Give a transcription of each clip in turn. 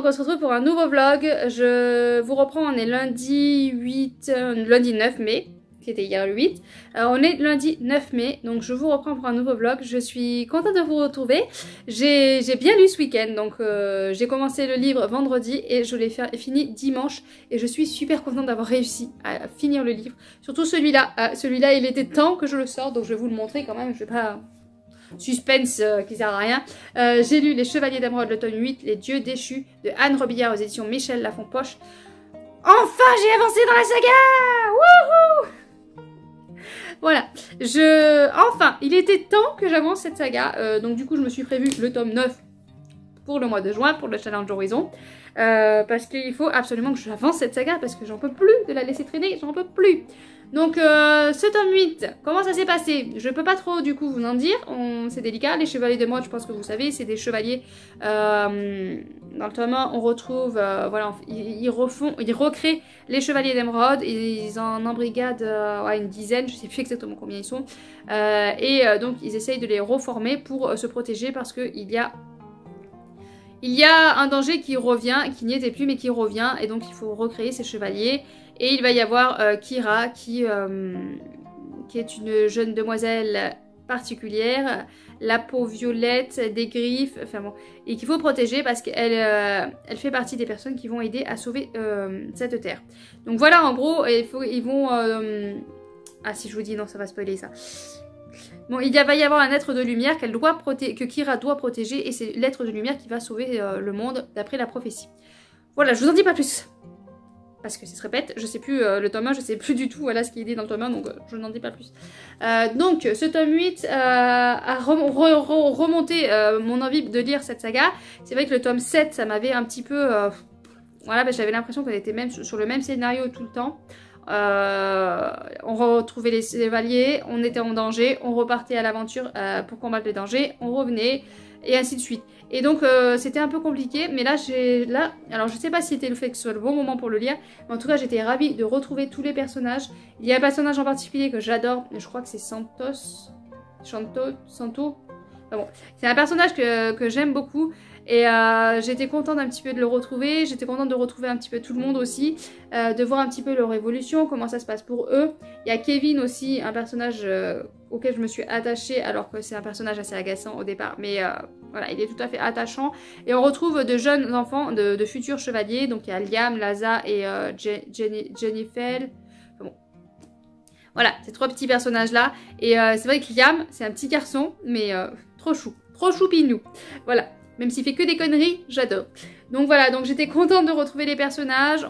on se retrouve pour un nouveau vlog. Je vous reprends, on est lundi 9 mai. C'était hier le 8. Alors on est lundi 9 mai, donc je vous reprends pour un nouveau vlog. Je suis contente de vous retrouver. J'ai bien lu ce week-end, donc j'ai commencé le livre vendredi et je l'ai fini dimanche. Et je suis super contente d'avoir réussi à finir le livre. Surtout celui-là. Celui-là, il était temps que je le sorte, donc je vais vous le montrer quand même. Je vais pas... Suspense qui sert à rien. J'ai lu Les Chevaliers d'Émeraude, le tome 8, Les Dieux déchus de Anne Robillard aux éditions Michel Lafon-Poche. Enfin, j'ai avancé dans la saga! Wouhou! Voilà, enfin, il était temps que j'avance cette saga. Donc du coup, je me suis prévu le tome 9 pour le mois de juin, pour le Challenge Horizon. Parce qu'il faut absolument que j'avance cette saga, parce que j'en peux plus de la laisser traîner, j'en peux plus. Donc ce tome 8, comment ça s'est passé? Je peux pas trop du coup vous en dire, c'est délicat. Les Chevaliers d'Émeraude, je pense que vous savez, c'est des chevaliers. Dans le tome 1, on retrouve, voilà, ils recréent les Chevaliers d'Émeraude, ils en embrigadent une dizaine, je sais plus exactement combien ils sont. Donc ils essayent de les reformer pour se protéger, parce qu'il y a un danger qui revient, qui n'y était plus mais qui revient, et donc il faut recréer ces chevaliers. Et il va y avoir Kira qui est une jeune demoiselle particulière, la peau violette, des griffes, enfin bon, et qu'il faut protéger parce qu'elle fait partie des personnes qui vont aider à sauver cette terre. Donc voilà, en gros, ils vont... Ah, si je vous dis non, ça va spoiler ça. Bon, il va y avoir un être de lumière que Kira doit protéger, et c'est l'être de lumière qui va sauver le monde d'après la prophétie. Voilà, je vous en dis pas plus. Parce que ça se répète, je sais plus, le tome 1, je sais plus du tout voilà, ce qu'il dit dans le tome 1, donc je n'en dis pas plus. Donc ce tome 8 a remonté mon envie de lire cette saga. C'est vrai que le tome 7, ça m'avait un petit peu... voilà, bah, j'avais l'impression qu'on était même sur le même scénario tout le temps. On retrouvait les chevaliers, on était en danger, on repartait à l'aventure pour combattre les dangers, on revenait, et ainsi de suite. Et donc c'était un peu compliqué, mais là, alors je sais pas si c'était le fait que ce soit le bon moment pour le lire, mais en tout cas j'étais ravie de retrouver tous les personnages. Il y a un personnage en particulier que j'adore, je crois que c'est Santo. Enfin bon, c'est un personnage que j'aime beaucoup. Et j'étais contente un petit peu de le retrouver, j'étais contente de retrouver un petit peu tout le monde aussi, de voir un petit peu leur évolution, comment ça se passe pour eux. Il y a Kevin aussi, un personnage auquel je me suis attachée, alors que c'est un personnage assez agaçant au départ, mais voilà, il est tout à fait attachant. Et on retrouve de jeunes enfants, de futurs chevaliers, donc il y a Liam, Laza et Jennifer. Bon. Voilà, ces trois petits personnages-là. Et c'est vrai que Liam, c'est un petit garçon, mais trop choupinou. Voilà. Même s'il fait que des conneries, j'adore. Donc voilà, donc j'étais contente de retrouver les personnages.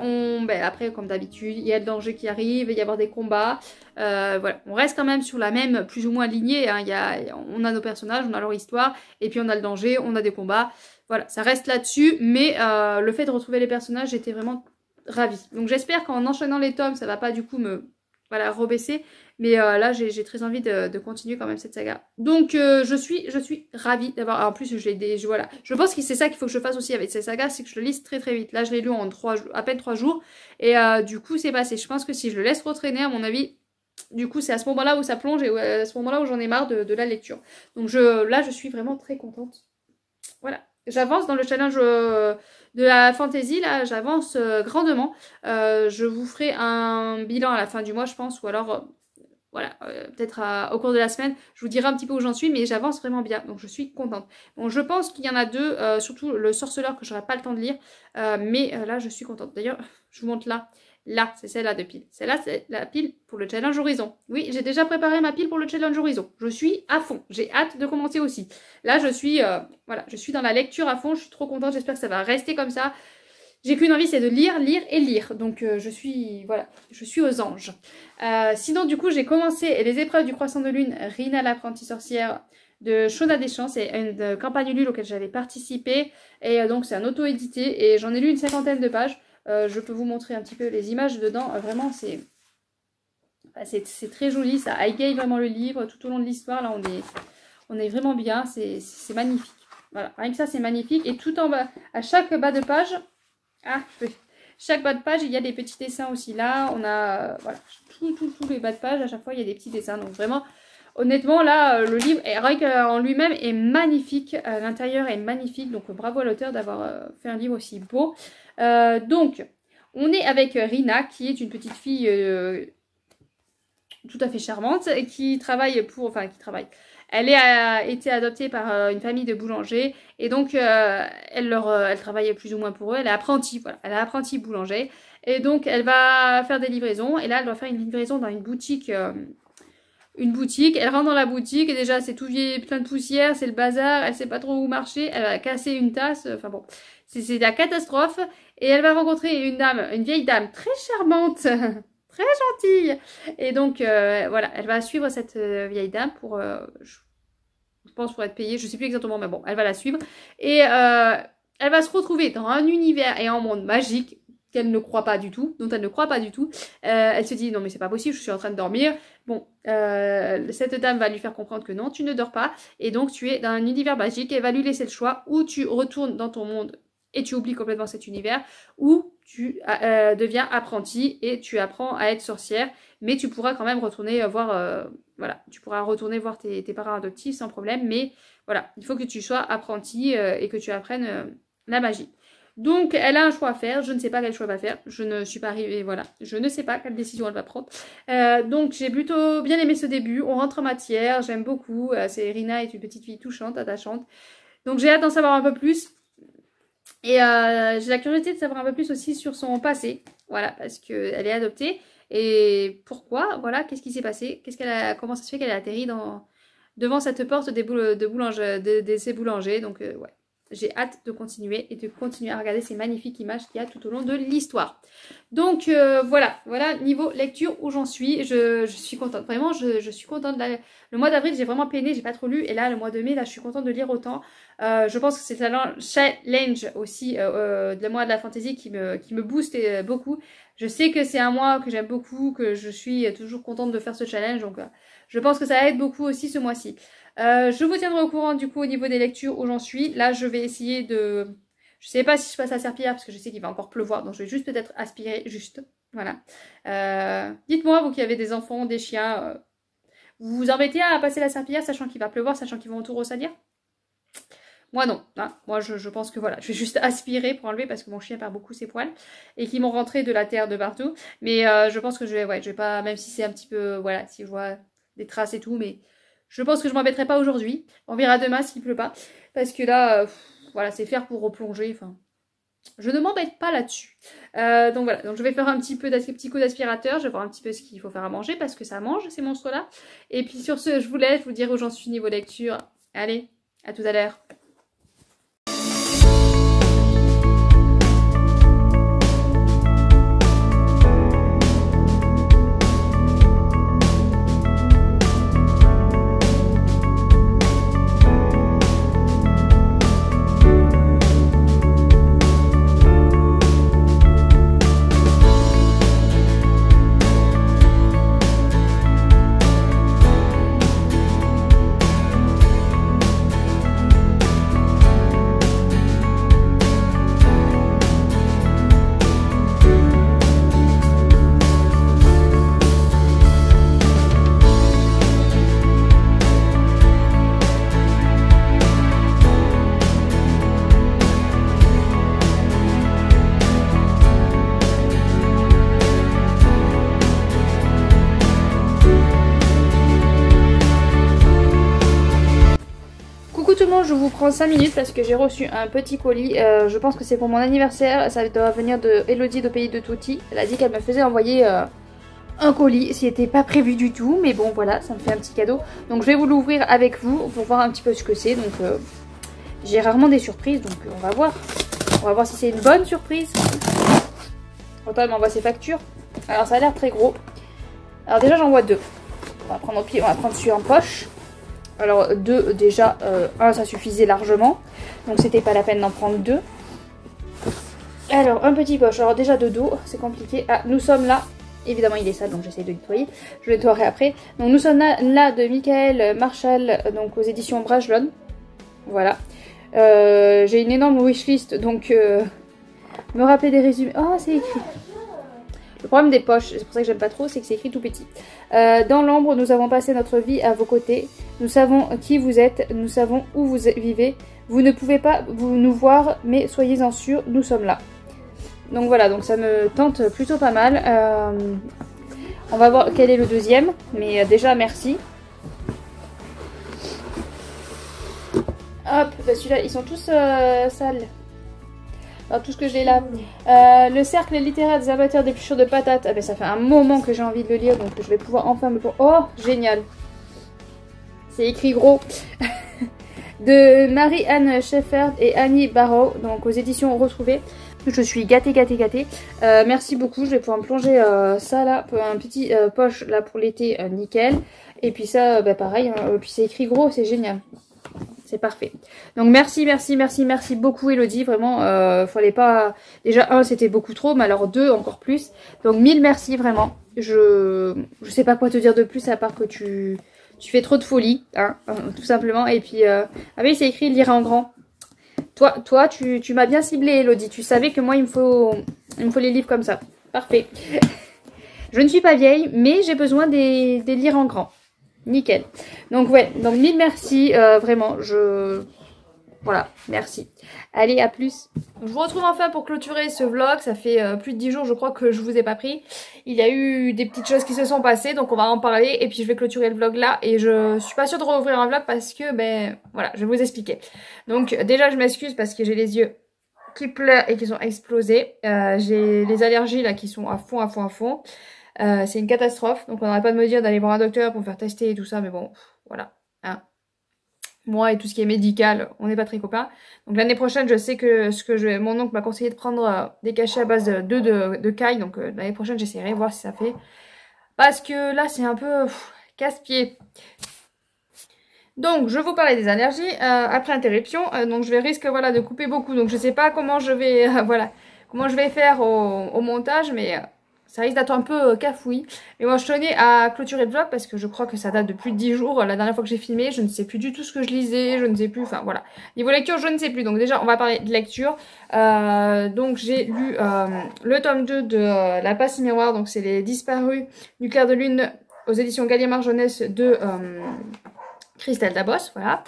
Après, comme d'habitude, il y a le danger qui arrive, il va y avoir des combats. Voilà, on reste quand même sur la même, plus ou moins lignée. Hein. On a nos personnages, on a leur histoire, et puis on a le danger, on a des combats. Voilà, ça reste là-dessus, mais le fait de retrouver les personnages, j'étais vraiment ravie. Donc j'espère qu'en enchaînant les tomes, ça va pas du coup me... Voilà, rebaisser. Mais là, j'ai très envie de continuer quand même cette saga. Donc, je suis ravie d'avoir... En plus, voilà. Je pense que c'est ça qu'il faut que je fasse aussi avec cette saga, c'est que je le lise très très vite. Là, je l'ai lu en à peine 3 jours. Et du coup, c'est passé. Je pense que si je le laisse retraîner, à mon avis, du coup, c'est à ce moment-là où ça plonge et à ce moment-là où j'en ai marre de la lecture. Donc, là, je suis vraiment très contente. Voilà. J'avance dans le challenge de la fantasy, là, j'avance grandement. Je vous ferai un bilan à la fin du mois, je pense, ou alors, voilà, peut-être au cours de la semaine, je vous dirai un petit peu où j'en suis, mais j'avance vraiment bien, donc je suis contente. Bon, je pense qu'il y en a deux, surtout le sorceleur que j'aurai pas le temps de lire, mais là, je suis contente. D'ailleurs, je vous montre là. Là, c'est celle-là de pile. Celle-là, c'est la pile pour le Challenge Horizon. Oui, j'ai déjà préparé ma pile pour le Challenge Horizon. Je suis à fond. J'ai hâte de commencer aussi. Là, je suis voilà, je suis dans la lecture à fond. Je suis trop contente. J'espère que ça va rester comme ça. J'ai qu'une envie, c'est de lire, lire et lire. Donc, je suis aux anges. Sinon, du coup, j'ai commencé les épreuves du Croissant de Lune, Rina l'apprentie sorcière de Shona Deschamps. C'est une campagne nulle auquel j'avais participé. Et donc, c'est un auto-édité. Et j'en ai lu une 50aine de pages. Je peux vous montrer un petit peu les images dedans. Vraiment, c'est très joli. Ça égaye vraiment le livre tout au long de l'histoire. Là, on est vraiment bien. C'est magnifique. Voilà, rien que ça, c'est magnifique. Et tout en bas, à chaque bas de page... chaque bas de page, il y a des petits dessins aussi. Là, on a... voilà, tous les bas de page, à chaque fois, il y a des petits dessins. Donc, vraiment, Honnêtement, là, le livre, en lui-même, est magnifique. L'intérieur est magnifique. Donc, bravo à l'auteur d'avoir fait un livre aussi beau. Donc, on est avec Rina, qui est une petite fille tout à fait charmante, qui travaille Elle a été adoptée par une famille de boulangers. Et donc, elle travaille plus ou moins pour eux. Elle est apprentie, voilà. Elle est apprentie boulanger. Et donc, elle va faire des livraisons. Et là, elle doit faire une livraison dans une boutique... elle rentre dans la boutique et déjà c'est tout plein de poussière, c'est le bazar, elle sait pas trop où marcher, elle va casser une tasse, enfin bon, c'est la catastrophe. Et elle va rencontrer une vieille dame très charmante, très gentille. Et donc voilà, elle va suivre cette vieille dame pour, je pense pour être payée, je sais plus exactement, mais bon, elle va la suivre. Et elle va se retrouver dans un univers et un monde magique dont elle ne croit pas du tout. Elle se dit non mais c'est pas possible, je suis en train de dormir. Bon, cette dame va lui faire comprendre que non, tu ne dors pas. Et donc tu es dans un univers magique. Elle va lui laisser le choix où tu retournes dans ton monde et tu oublies complètement cet univers, ou tu deviens apprenti et tu apprends à être sorcière. Mais tu pourras quand même retourner voir, voilà, tu pourras retourner voir tes parents adoptifs sans problème. Mais voilà, il faut que tu sois apprenti et que tu apprennes la magie. Donc, elle a un choix à faire. Je ne sais pas quel choix elle va faire. Je ne suis pas arrivée, voilà. Je ne sais pas quelle décision elle va prendre. Donc, j'ai plutôt bien aimé ce début. On rentre en matière. J'aime beaucoup. Rina est une petite fille touchante, attachante. Donc, j'ai hâte d'en savoir un peu plus. Et j'ai la curiosité de savoir un peu plus aussi sur son passé. Voilà, parce qu'elle est adoptée. Et pourquoi, voilà, qu'est-ce qui s'est passé? Comment ça se fait qu'elle a atterri devant cette porte de ces boulangers. Donc, ouais. J'ai hâte de continuer à regarder ces magnifiques images qu'il y a tout au long de l'histoire. Donc voilà, niveau lecture où j'en suis. Je suis contente, vraiment je suis contente. Le mois d'avril j'ai vraiment peiné, j'ai pas trop lu. Et là le mois de mai, là je suis contente de lire autant. Je pense que c'est un challenge aussi de mois de la fantasy qui me booste beaucoup. Je sais que c'est un mois que j'aime beaucoup, que je suis toujours contente de faire ce challenge. Donc je pense que ça aide beaucoup aussi ce mois-ci. Je vous tiendrai au courant du coup au niveau des lectures où j'en suis. Là je vais essayer de... Je sais pas si je passe à serpillière parce que je sais qu'il va encore pleuvoir. Donc je vais juste peut-être aspirer, juste. Voilà. Dites-moi, vous qui avez des enfants, des chiens, vous vous embêtez à passer la serpillière sachant qu'il va pleuvoir, sachant qu'ils vont tout ressalir? Moi non, hein. Moi je pense que voilà, je vais juste aspirer pour enlever parce que mon chien perd beaucoup ses poils et qu'ils m'ont rentré de la terre de partout. Mais je pense que je vais pas, même si c'est un petit peu, voilà, si je vois des traces et tout, mais... Je pense que je m'embêterai pas aujourd'hui. On verra demain s'il pleut pas. Parce que là, voilà, c'est faire pour replonger. Enfin, je ne m'embête pas là-dessus. Donc voilà, donc je vais faire un petit coup d'aspirateur. Je vais voir un petit peu ce qu'il faut faire à manger parce que ça mange ces monstres-là. Et puis sur ce, je vous laisse, vous dire où j'en suis niveau lecture. Allez, à tout à l'heure. Je vous prends 5 minutes parce que j'ai reçu un petit colis. Je pense que c'est pour mon anniversaire. Ça doit venir de Elodie de Pays de Touti. Elle a dit qu'elle me faisait envoyer un colis. Ce n'était pas prévu du tout. Mais bon, voilà, ça me fait un petit cadeau. Donc je vais vous l'ouvrir avec vous pour voir un petit peu ce que c'est. Donc j'ai rarement des surprises. Donc on va voir. On va voir si c'est une bonne surprise. Antoine m'envoie ses factures. Alors ça a l'air très gros. Alors déjà j'en vois deux. On va prendre au pied, on va prendre celui en poche. Alors deux déjà, un ça suffisait largement, donc c'était pas la peine d'en prendre deux. Alors un petit poche, alors déjà de dos, c'est compliqué. Ah, nous sommes là, évidemment il est sale donc j'essaie de nettoyer, je le nettoierai après. Donc nous sommes là de Michael Marshall, donc aux éditions Brajlon. Voilà. J'ai une énorme wishlist, donc me rappeler des résumés. Oh c'est écrit. Le problème des poches, c'est pour ça que j'aime pas trop, c'est que c'est écrit tout petit. Dans l'ombre, nous avons passé notre vie à vos côtés. Nous savons qui vous êtes, nous savons où vous vivez. Vous ne pouvez pas nous voir, mais soyez-en sûrs, nous sommes là. Donc voilà, donc ça me tente plutôt pas mal. On va voir quel est le deuxième, mais déjà merci. Hop, bah celui-là, ils sont tous sales. Alors, tout ce que j'ai là. Le cercle littéraire des amateurs d'épluchures de patates. Ah ben ça fait un moment que j'ai envie de le lire, donc je vais pouvoir enfin me... Oh, génial. C'est écrit gros. De Marie-Anne Shefferd et Annie Barrow, donc aux éditions Retrouvées. Je suis gâtée. Merci beaucoup, je vais pouvoir me plonger ça là, un petit poche là pour l'été, nickel. Et puis ça, bah, pareil, puis c'est écrit gros, c'est génial. C'est parfait. Donc merci beaucoup Elodie, vraiment, fallait pas... Déjà un c'était beaucoup trop, mais alors deux encore plus. Donc 1000 merci vraiment. Je sais pas quoi te dire de plus à part que tu fais trop de folie, hein, tout simplement. Et puis, ah oui c'est écrit lire en grand. Toi tu m'as bien ciblé Elodie, tu savais que moi il me faut les livres comme ça. Parfait. Je ne suis pas vieille, mais j'ai besoin des lire en grand. Nickel. Donc ouais, donc 1000 merci, vraiment, voilà, merci. Allez, à plus. Je vous retrouve enfin pour clôturer ce vlog, ça fait plus de 10 jours je crois que je vous ai pas pris. Il y a eu des petites choses qui se sont passées, donc on va en parler et puis je vais clôturer le vlog là. Et je suis pas sûre de rouvrir un vlog parce que, ben voilà, je vais vous expliquer. Donc déjà je m'excuse parce que j'ai les yeux qui pleurent et qui sont explosés. J'ai les allergies là qui sont à fond. C'est une catastrophe, donc on n'arrête pas de me dire d'aller voir un docteur pour me faire tester et tout ça, mais bon, voilà, hein. Moi et tout ce qui est médical, on n'est pas très copains. Donc l'année prochaine, je sais que mon oncle m'a conseillé de prendre des cachets à base de caille, donc l'année prochaine j'essaierai de voir si ça fait. Parce que là c'est un peu casse-pied. Donc je vous parlais des allergies, après interruption, donc je risque voilà, de couper beaucoup, donc je sais pas comment je vais, voilà, comment je vais faire au montage, mais... ça risque d'être un peu cafouille. Mais moi je tenais à clôturer le vlog parce que je crois que ça date de plus de 10 jours. La dernière fois que j'ai filmé, je ne sais plus du tout ce que je lisais, je ne sais plus, enfin voilà. Niveau lecture, je ne sais plus. Donc déjà, on va parler de lecture. Donc j'ai lu le tome 2 de La Passe Miroir. Donc c'est Les Disparus du Clair de Lune aux éditions Gallimard Jeunesse de Christelle Dabos, voilà.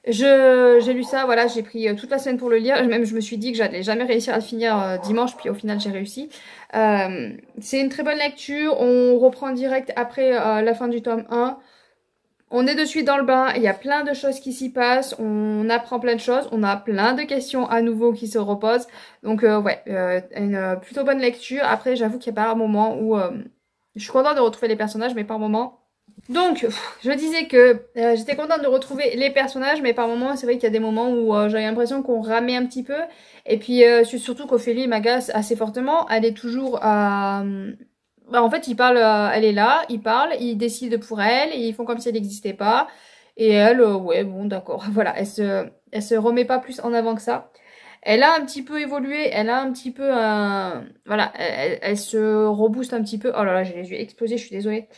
J'ai lu ça, voilà, j'ai pris toute la semaine pour le lire. Même je me suis dit que j'allais jamais réussir à le finir dimanche, puis au final j'ai réussi. C'est une très bonne lecture, on reprend direct après la fin du tome 1. On est de suite dans le bain, il y a plein de choses qui s'y passent, on apprend plein de choses, on a plein de questions à nouveau qui se reposent. Donc ouais, une plutôt bonne lecture. Après j'avoue qu'il y a pas un moment où je suis contente de retrouver les personnages, mais par moment... Donc, je disais que j'étais contente de retrouver les personnages, mais par moments, c'est vrai qu'il y a des moments où j'avais l'impression qu'on ramait un petit peu. Et puis, surtout qu'Ophélie m'agace assez fortement. Elle est toujours... bah, en fait, il parle, elle est là, il parle, il décide pour elle, et ils font comme si elle n'existait pas. Et elle, ouais, bon, d'accord, voilà, elle se remet pas plus en avant que ça. Elle a un petit peu évolué, elle a un petit peu... voilà, elle se rebooste un petit peu. Oh là là, j'ai les yeux explosés, je suis désolée.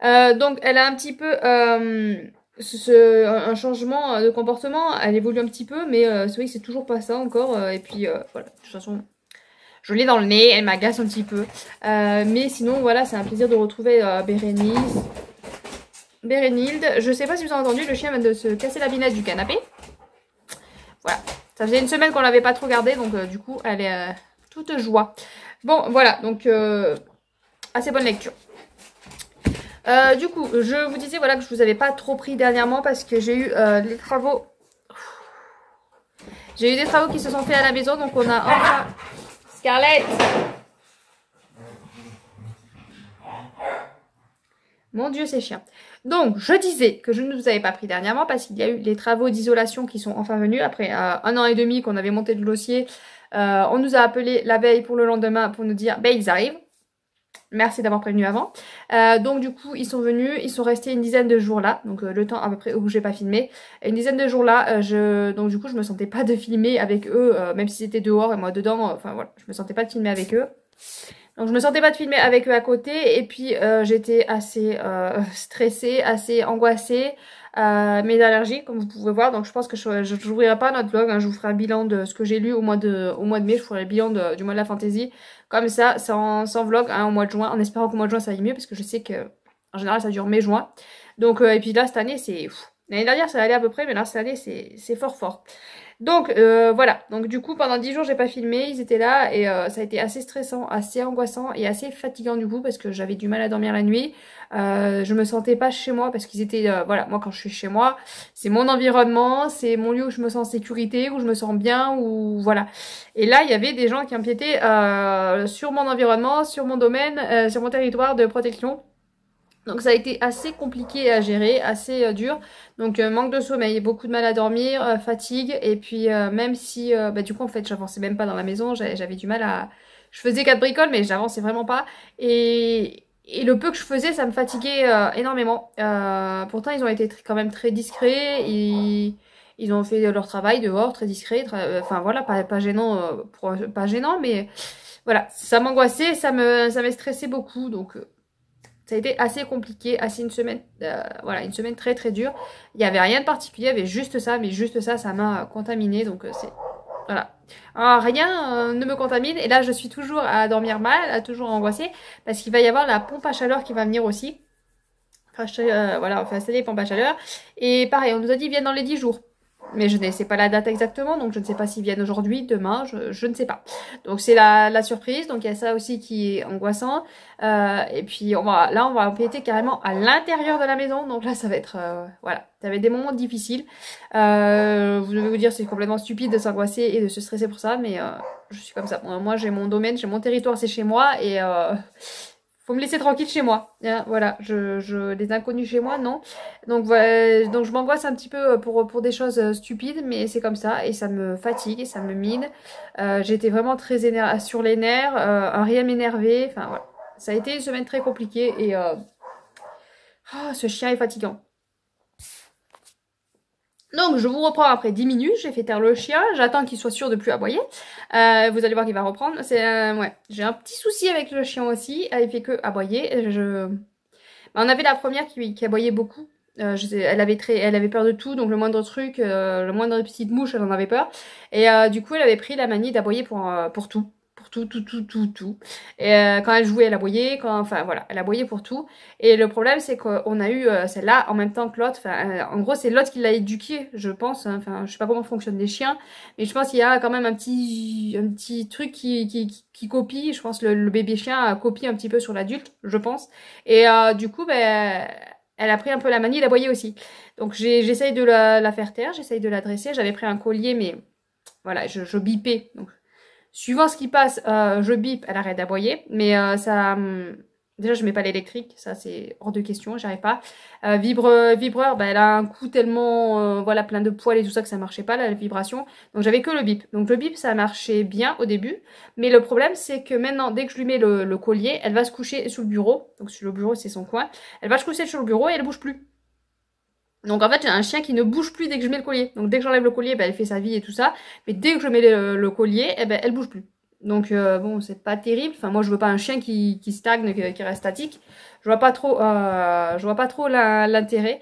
Donc elle a un petit peu un changement de comportement, elle évolue un petit peu, mais c'est vrai que c'est toujours pas ça encore, et puis voilà, de toute façon, je l'ai dans le nez, elle m'agace un petit peu, mais sinon voilà, c'est un plaisir de retrouver Bérénilde. Je sais pas si vous avez entendu, le chien vient de se casser la binette du canapé, voilà, ça faisait une semaine qu'on l'avait pas trop gardée, donc du coup elle est toute joie. Bon voilà, donc assez bonne lecture. Du coup, je vous disais voilà que je vous avais pas trop pris dernièrement parce que j'ai eu des travaux. J'ai eu des travaux qui se sont faits à la maison, donc on a enfin... Scarlett! Mon Dieu, c'est chiant. Donc, je disais que je ne vous avais pas pris dernièrement parce qu'il y a eu les travaux d'isolation qui sont enfin venus. Après 1 an et demi qu'on avait monté le dossier, on nous a appelé la veille pour le lendemain pour nous dire, ben ils arrivent. Merci d'avoir prévenu avant. Donc du coup, ils sont venus, ils sont restés une dizaine de jours là, donc le temps à peu près où j'ai pas filmé. Une dizaine de jours là, donc du coup, je me sentais pas de filmer avec eux, même si c'était dehors et moi dedans, enfin voilà, je me sentais pas de filmer avec eux. Donc je me sentais pas de filmer avec eux à côté et puis j'étais assez stressée, assez angoissée, mes allergies comme vous pouvez voir. Donc je pense que je n'ouvrirai pas notre vlog, hein. Je vous ferai un bilan de ce que j'ai lu au mois de mai, je ferai le bilan du mois de la fantasy comme ça, sans vlog, hein, au mois de juin, en espérant qu'au mois de juin ça aille mieux parce que je sais que en général ça dure mai-juin. Donc et puis là cette année c'est... L'année dernière ça allait à peu près mais là cette année c'est fort fort. Donc voilà, donc du coup pendant 10 jours j'ai pas filmé, ils étaient là et ça a été assez stressant, assez angoissant et assez fatigant du coup parce que j'avais du mal à dormir la nuit. Je me sentais pas chez moi parce qu'ils étaient, voilà, moi quand je suis chez moi, c'est mon environnement, c'est mon lieu où je me sens en sécurité, où je me sens bien, où voilà. Et là il y avait des gens qui empiétaient sur mon environnement, sur mon domaine, sur mon territoire de protection. Donc ça a été assez compliqué à gérer, assez dur. Donc manque de sommeil, beaucoup de mal à dormir, fatigue. Et puis même si, bah, du coup en fait j'avançais même pas dans la maison, j'avais du mal à... Je faisais 4 bricoles mais j'avançais vraiment pas. Et le peu que je faisais ça me fatiguait énormément. Pourtant ils ont été quand même très discrets. Ils ont fait leur travail dehors, très discret. Enfin voilà, pas gênant, pas gênant mais voilà. Ça m'angoissait, ça m'est stressé beaucoup. Donc... ça a été assez compliqué, assez une semaine, voilà, une semaine très très dure. Il n'y avait rien de particulier, il y avait juste ça, mais juste ça, ça m'a contaminé, donc c'est... Voilà. Alors, rien ne me contamine, et là je suis toujours à dormir mal, à toujours angoissée, parce qu'il va y avoir la pompe à chaleur qui va venir aussi. Enfin, voilà, on fait installer les pompes à chaleur. Et pareil, on nous a dit viennent dans les 10 jours. Mais je ne sais pas la date exactement, donc je ne sais pas s'ils viennent aujourd'hui, demain, je ne sais pas. Donc c'est la surprise, donc il y a ça aussi qui est angoissant. Et puis là on va empiéter carrément à l'intérieur de la maison, donc là ça va être, voilà, ça va être des moments difficiles. Vous devez vous dire c'est complètement stupide de s'angoisser et de se stresser pour ça, mais je suis comme ça. Moi j'ai mon domaine, j'ai mon territoire, c'est chez moi et... faut me laisser tranquille chez moi. Hein, voilà, les inconnus chez moi, non. Donc voilà, donc je m'angoisse un petit peu pour des choses stupides, mais c'est comme ça et ça me fatigue et ça me mine. J'étais vraiment très sur les nerfs, rien m'énervait. Enfin voilà, ça a été une semaine très compliquée et ce chien est fatigant. Donc je vous reprends après 10 minutes, j'ai fait taire le chien, j'attends qu'il soit sûr de plus aboyer. Vous allez voir qu'il va reprendre. Ouais, j'ai un petit souci avec le chien aussi, il fait que aboyer. On avait la première qui aboyait beaucoup. Elle avait peur de tout, donc le moindre truc, le moindre petite mouche, elle en avait peur. Et du coup, elle avait pris la manie d'aboyer pour tout. Pour tout. Et quand elle jouait, elle aboyait. Enfin voilà, elle aboyait pour tout. Et le problème, c'est qu'on a eu celle-là en même temps que l'autre. Enfin, en gros, c'est l'autre qui l'a éduquée, je pense. Hein. Enfin, je sais pas comment fonctionnent les chiens, mais je pense qu'il y a quand même un petit truc qui copie. Je pense le bébé chien copie un petit peu sur l'adulte, je pense. Et du coup, ben elle a pris un peu la manie d'aboyer aussi. Donc j'essaye de la faire taire, j'essaye de la dresser. J'avais pris un collier, mais voilà, je bipais. Donc suivant ce qui passe, je bip, elle arrête d'aboyer. Mais ça... déjà, je mets pas l'électrique, ça c'est hors de question, j'arrive pas. Vibreur, bah, elle a un coup tellement voilà, plein de poils et tout ça que ça marchait pas, la vibration. Donc j'avais que le bip. Donc le bip, ça marchait bien au début. Mais le problème, c'est que maintenant, dès que je lui mets le collier, elle va se coucher sous le bureau. Donc sur le bureau, c'est son coin. Elle va se coucher sur le bureau et elle bouge plus. Donc en fait j'ai un chien qui ne bouge plus dès que je mets le collier. Donc dès que j'enlève le collier, bah, elle fait sa vie et tout ça. Mais dès que je mets le collier, eh ben, elle bouge plus. Donc bon, c'est pas terrible. Enfin moi je veux pas un chien qui stagne, qui reste statique. Je vois pas trop l'intérêt.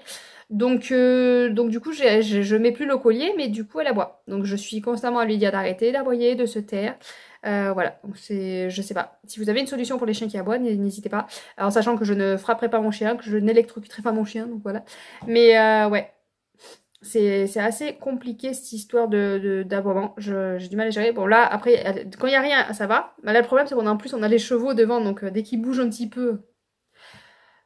Donc du coup je mets plus le collier, mais du coup elle aboie. Donc je suis constamment à lui dire d'arrêter d'aboyer, de se taire. Voilà, donc je sais pas. Si vous avez une solution pour les chiens qui aboient, n'hésitez pas. Alors sachant que je ne frapperai pas mon chien, que je n'électrocuterai pas mon chien, donc voilà. Mais ouais, c'est assez compliqué cette histoire d'aboiement. J'ai du mal à gérer. Bon là, après, quand il n'y a rien, ça va. Mais là le problème c'est qu'en plus on a les chevaux devant, donc dès qu'ils bougent un petit peu...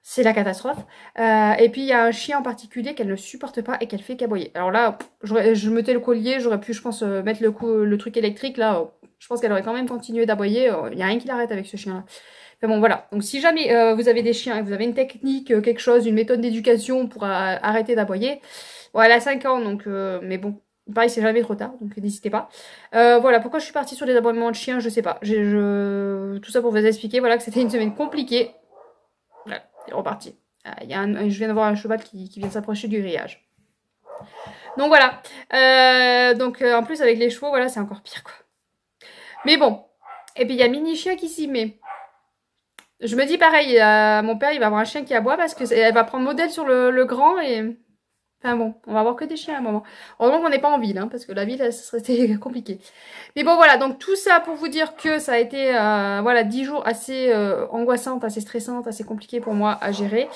c'est la catastrophe. Et puis il y a un chien en particulier qu'elle ne supporte pas et qu'elle fait qu'aboyer. Alors là, je mettais le collier, j'aurais pu, je pense, mettre le truc électrique. Là, je pense qu'elle aurait quand même continué d'aboyer. Il n'y a rien qui l'arrête avec ce chien-là. Enfin bon, voilà. Donc si jamais vous avez des chiens et que vous avez une technique, quelque chose, une méthode d'éducation pour arrêter d'aboyer, bon, elle a 5 ans, donc mais bon. Pareil, c'est jamais trop tard, donc n'hésitez pas. Voilà, pourquoi je suis partie sur les aboiements de chiens, je sais pas. Tout ça pour vous expliquer, voilà, que c'était une semaine compliquée. Voilà. C'est reparti. Je viens d'avoir un cheval qui vient s'approcher du grillage. Donc voilà. En plus avec les chevaux, voilà, c'est encore pire quoi. Mais bon. Et puis il y a Mini Chien qui s'y met. Je me dis pareil, mon père il va avoir un chien qui aboie parce que elle va prendre modèle sur le grand et... Enfin bon, on va avoir que des chiens à un moment. Heureusement qu'on n'est pas en ville, hein, parce que la ville, ça serait compliqué. Mais bon voilà, donc tout ça pour vous dire que ça a été voilà 10 jours assez angoissantes, assez stressantes, assez compliquées pour moi à gérer.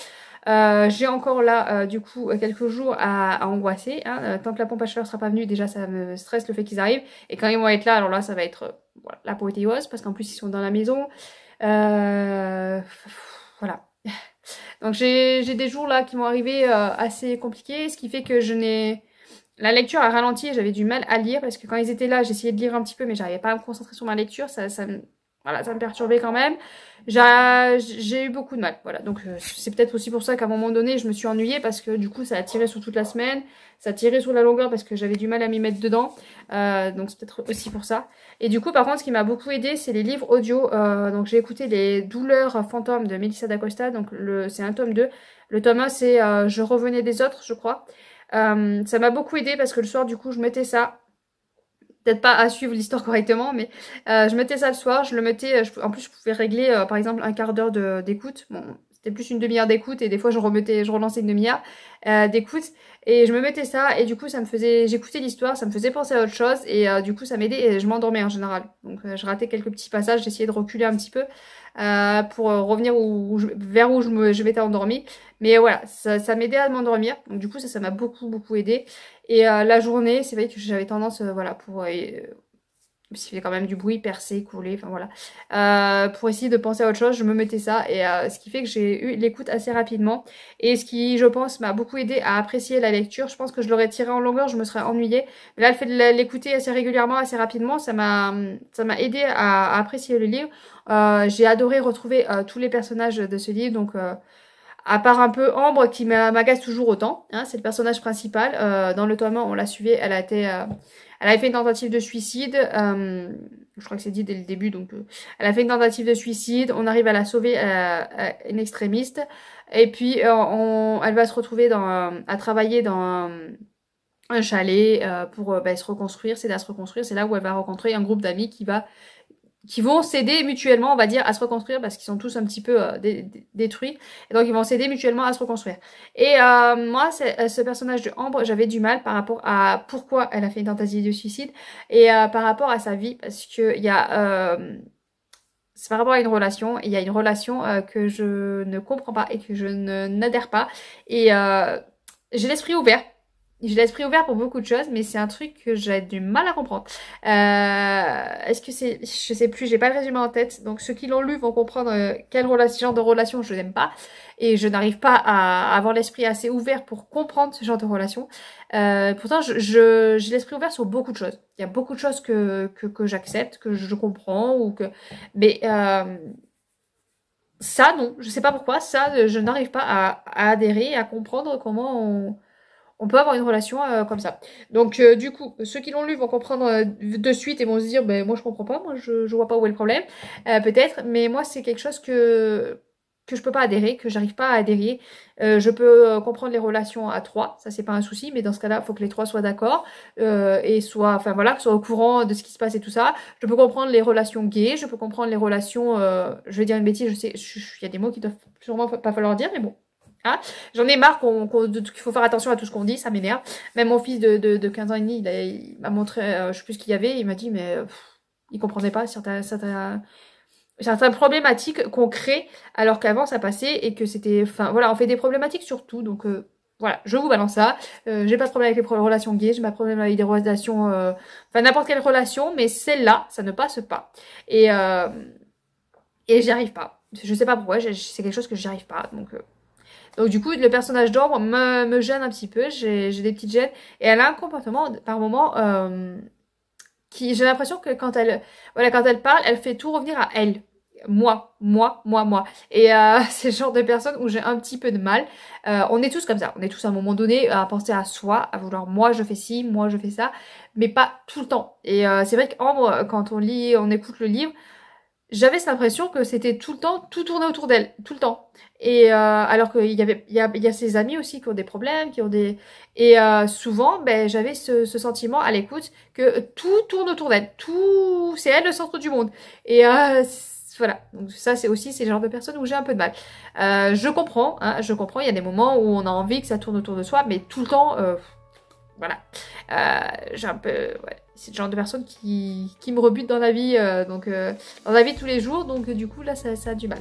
J'ai encore là du coup quelques jours à angoisser. Hein. Tant que la pompe à chaleur sera pas venue, déjà ça me stresse le fait qu'ils arrivent. Et quand ils vont être là, alors là ça va être voilà, l'apothéose parce qu'en plus ils sont dans la maison. Voilà. Donc j'ai des jours là qui vont arriver assez compliqués, ce qui fait que je n'ai... La lecture a ralenti et j'avais du mal à lire parce que quand ils étaient là, j'essayais de lire un petit peu mais j'arrivais pas à me concentrer sur ma lecture, voilà, ça me perturbait quand même. J'ai eu beaucoup de mal, voilà. Donc c'est peut-être aussi pour ça qu'à un moment donné, je me suis ennuyée parce que du coup ça a tiré sur toute la semaine, ça a tiré sur la longueur parce que j'avais du mal à m'y mettre dedans. Donc c'est peut-être aussi pour ça. Et du coup par contre ce qui m'a beaucoup aidé c'est les livres audio. Donc j'ai écouté Les douleurs fantômes de Melissa d'Acosta, donc c'est un tome 2. Le tome 1 c'est Je revenais des autres je crois. Ça m'a beaucoup aidé parce que le soir du coup je mettais ça. Peut-être pas à suivre l'histoire correctement, mais je mettais ça le soir, je le mettais, en plus je pouvais régler par exemple un quart d'heure d'écoute, bon c'était plus une demi-heure d'écoute et des fois je relançais une demi-heure d'écoute et je me mettais ça et du coup ça me faisait, j'écoutais l'histoire, ça me faisait penser à autre chose et du coup ça m'aidait et je m'endormais en général. Donc je ratais quelques petits passages, j'essayais de reculer un petit peu pour revenir vers où je m'étais endormie. Mais voilà, ça m'aidait à m'endormir, donc du coup ça m'a beaucoup aidé. Et la journée, c'est vrai que j'avais tendance, voilà, s'il y a quand même du bruit, percer, couler, enfin voilà. Pour essayer de penser à autre chose, je me mettais ça. Et ce qui fait que j'ai eu l'écoute assez rapidement. Et ce qui, je pense, m'a beaucoup aidé à apprécier la lecture. Je pense que je l'aurais tiré en longueur, je me serais ennuyée. Mais là, le fait de l'écouter assez régulièrement, assez rapidement, ça m'a aidé à apprécier le livre. J'ai adoré retrouver tous les personnages de ce livre. Donc... à part un peu Ambre qui m'agace toujours autant, hein, c'est le personnage principal. Dans le tome 1, on l'a suivi, elle avait fait une tentative de suicide. Je crois que c'est dit dès le début, donc elle a fait une tentative de suicide. On arrive à la sauver, une extrémiste. Et puis elle va se retrouver à travailler dans un chalet pour se reconstruire, c'est à se reconstruire. C'est là où elle va rencontrer un groupe d'amis qui vont s'aider mutuellement, on va dire, à se reconstruire parce qu'ils sont tous un petit peu détruits. Et donc, ils vont s'aider mutuellement à se reconstruire. Et moi, ce personnage de Ambre, j'avais du mal par rapport à pourquoi elle a fait une tentative de suicide et par rapport à sa vie parce que il y a... c'est par rapport à une relation, et il y a une relation que je ne comprends pas et que je n'adhère pas. Et j'ai l'esprit ouvert. J'ai l'esprit ouvert pour beaucoup de choses, mais c'est un truc que j'ai du mal à comprendre. Est-ce que c'est... Je sais plus, j'ai pas le résumé en tête. Donc ceux qui l'ont lu vont comprendre quel genre de relation je n'aime pas. Et je n'arrive pas à avoir l'esprit assez ouvert pour comprendre ce genre de relation. Pourtant, j'ai l'esprit ouvert sur beaucoup de choses. Il y a beaucoup de choses que j'accepte, que je comprends, ou que... Mais... ça, non. Je sais pas pourquoi. Ça, je n'arrive pas à adhérer, à comprendre comment on peut avoir une relation comme ça. Donc du coup, ceux qui l'ont lu vont comprendre de suite et vont se dire, ben moi je comprends pas, moi je vois pas où est le problème, peut-être, mais moi c'est quelque chose que je peux pas adhérer, que j'arrive pas à adhérer. Je peux comprendre les relations à trois, ça c'est pas un souci, mais dans ce cas-là, il faut que les trois soient d'accord et enfin voilà, soient au courant de ce qui se passe et tout ça. Je peux comprendre les relations gays, je peux comprendre les relations, je vais dire une bêtise, je sais, il y a des mots qui doivent sûrement pas falloir dire, mais bon. Hein, j'en ai marre qu'il faut faire attention à tout ce qu'on dit, ça m'énerve. Même mon fils de 15 ans et demi, il m'a montré, je sais plus ce qu'il y avait, il m'a dit, mais il comprenait pas certaines problématiques qu'on crée alors qu'avant ça passait et que c'était... Enfin voilà, on fait des problématiques sur tout, donc voilà, je vous balance ça. J'ai pas de problème avec les relations gays, j'ai pas de problème avec des relations... Enfin n'importe quelle relation, mais celle-là, ça ne passe pas. Et j'y arrive pas. Je sais pas pourquoi, c'est quelque chose que j'y arrive pas, donc du coup, le personnage d'Ambre me gêne un petit peu, j'ai des petites gênes. Et elle a un comportement, par moment, qui j'ai l'impression que quand elle parle, elle fait tout revenir à elle. Moi. Et c'est le genre de personne où j'ai un petit peu de mal. On est tous comme ça, on est tous à un moment donné à penser à soi, à vouloir moi je fais ci, moi je fais ça, mais pas tout le temps. Et c'est vrai qu'Ambre, quand on écoute le livre, j'avais cette impression que c'était tout le temps, tout tournait autour d'elle, tout le temps. Et alors qu'il y a ses amis aussi qui ont des problèmes, qui ont des... Et souvent, ben, j'avais ce sentiment à l'écoute que tout tourne autour d'elle. Tout... C'est elle le centre du monde. Et voilà, donc ça c'est aussi c'est le genre de personne où j'ai un peu de mal. Je comprends, hein, je comprends, il y a des moments où on a envie que ça tourne autour de soi, mais tout le temps, voilà. J'ai un peu, ouais, c'est le genre de personne qui me rebute dans la vie, dans la vie de tous les jours, donc du coup là ça a du mal.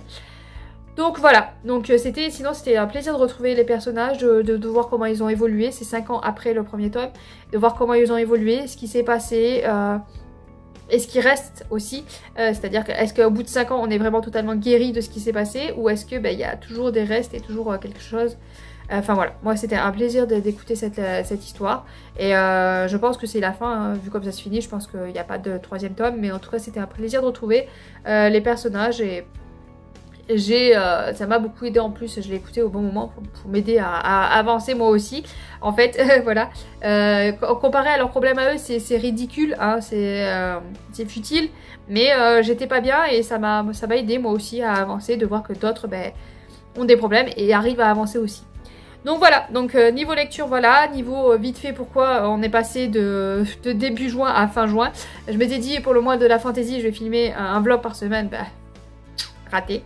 Donc voilà, donc sinon c'était un plaisir de retrouver les personnages, de voir comment ils ont évolué, c'est 5 ans après le premier tome, de voir comment ils ont évolué, ce qui s'est passé, et ce qui reste aussi, c'est-à-dire que est-ce qu'au bout de 5 ans on est vraiment totalement guéri de ce qui s'est passé, ou est-ce que il y a toujours des restes et toujours quelque chose. Enfin voilà, moi c'était un plaisir d'écouter cette histoire, et je pense que c'est la fin, hein, vu comme ça se finit, je pense qu'il n'y a pas de 3e tome, mais en tout cas c'était un plaisir de retrouver les personnages, et ça m'a beaucoup aidé en plus, je l'ai écouté au bon moment pour m'aider à avancer moi aussi. En fait, voilà, comparé à leurs problèmes à eux, c'est ridicule, hein, c'est futile, mais j'étais pas bien et ça m'a aidé moi aussi à avancer, de voir que d'autres ont des problèmes et arrivent à avancer aussi. Donc voilà, donc niveau lecture, voilà, niveau vite fait pourquoi on est passé de début juin à fin juin. Je m'étais dit pour le mois de la fantasy, je vais filmer un vlog par semaine, raté.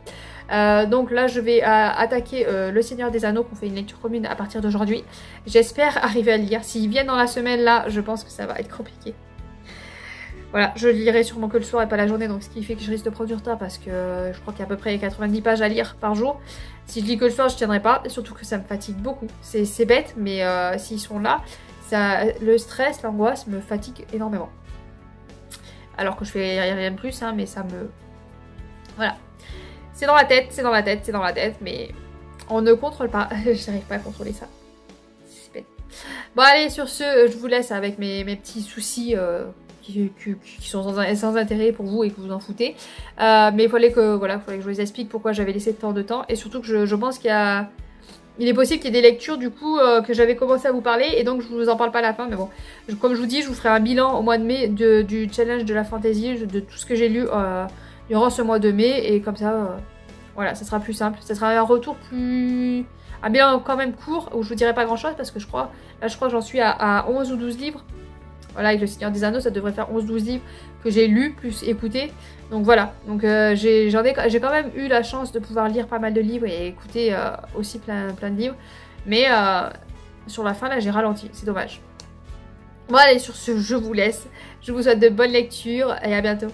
Donc là je vais attaquer Le Seigneur des Anneaux, qu'on fait une lecture commune à partir d'aujourd'hui. J'espère arriver à le lire. S'ils viennent dans la semaine là, je pense que ça va être compliqué. Voilà, je lirai sûrement que le soir et pas la journée, donc ce qui fait que je risque de prendre du retard parce que je crois qu'il y a à peu près 90 pages à lire par jour. Si je lis que le soir, je tiendrai pas, surtout que ça me fatigue beaucoup. C'est bête, mais s'ils sont là, le stress, l'angoisse me fatigue énormément. Alors que je fais rien de plus, hein, mais ça me... Voilà. C'est dans la tête, c'est dans la tête, c'est dans la tête, mais on ne contrôle pas. J'arrive pas à contrôler ça. C'est bête. Bon allez, sur ce, je vous laisse avec mes petits soucis qui sont sans intérêt pour vous et que vous en foutez. Mais il fallait que je vous explique pourquoi j'avais laissé tant de temps. Et surtout que je pense qu'il est possible qu'il y ait des lectures du coup que j'avais commencé à vous parler et donc je vous en parle pas à la fin, mais bon, comme je vous dis, je vous ferai un bilan au mois de mai du challenge de la fantasy, de tout ce que j'ai lu durant ce mois de mai, et comme ça, voilà, ça sera plus simple, ça sera un retour plus... un bilan quand même court, où je vous dirai pas grand chose, parce que je crois que j'en suis à 11 ou 12 livres. Voilà, avec Le Seigneur des Anneaux, ça devrait faire 11-12 livres que j'ai lus, plus écoutés. Donc voilà, donc j'ai quand même eu la chance de pouvoir lire pas mal de livres et écouter aussi plein de livres. Mais sur la fin, là, j'ai ralenti, c'est dommage. Bon allez, sur ce, je vous laisse. Je vous souhaite de bonnes lectures et à bientôt.